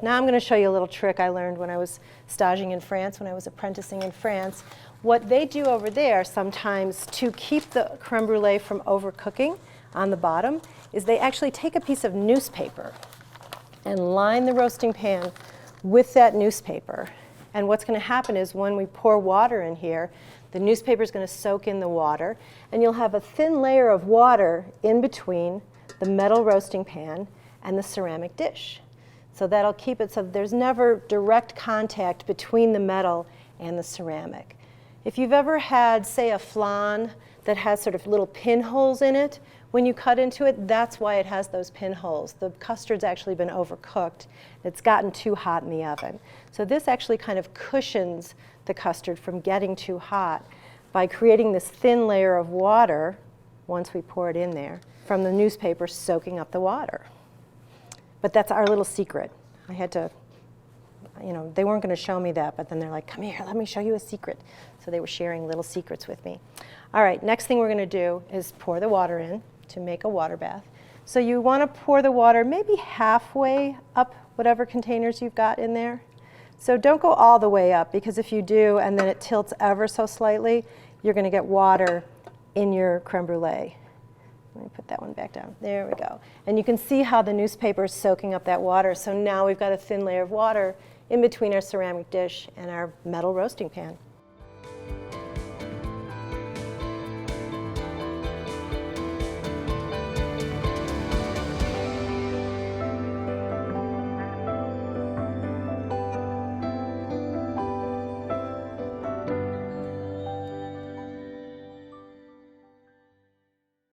Now I'm going to show you a little trick I learned when I was staging in France, when I was apprenticing in France. What they do over there sometimes to keep the crème brûlée from overcooking on the bottom is they actually take a piece of newspaper and line the roasting pan with that newspaper. And what's going to happen is when we pour water in here, the newspaper is going to soak in the water, and you'll have a thin layer of water in between the metal roasting pan and the ceramic dish. So that'll keep it so that there's never direct contact between the metal and the ceramic. If you've ever had, say, a flan that has sort of little pinholes in it, when you cut into it, that's why it has those pinholes. The custard's actually been overcooked. It's gotten too hot in the oven. So this actually kind of cushions the custard from getting too hot by creating this thin layer of water, once we pour it in there, from the newspaper soaking up the water. But that's our little secret. I had to, they weren't going to show me that, but then they're like, come here, let me show you a secret. So they were sharing little secrets with me. All right, next thing we're going to do is pour the water in to make a water bath. So you want to pour the water maybe halfway up whatever containers you've got in there. So don't go all the way up, because if you do and then it tilts ever so slightly, you're going to get water in your crème brûlée. Let me put that one back down. There we go. And you can see how the newspaper is soaking up that water. So now we've got a thin layer of water in between our ceramic dish and our metal roasting pan.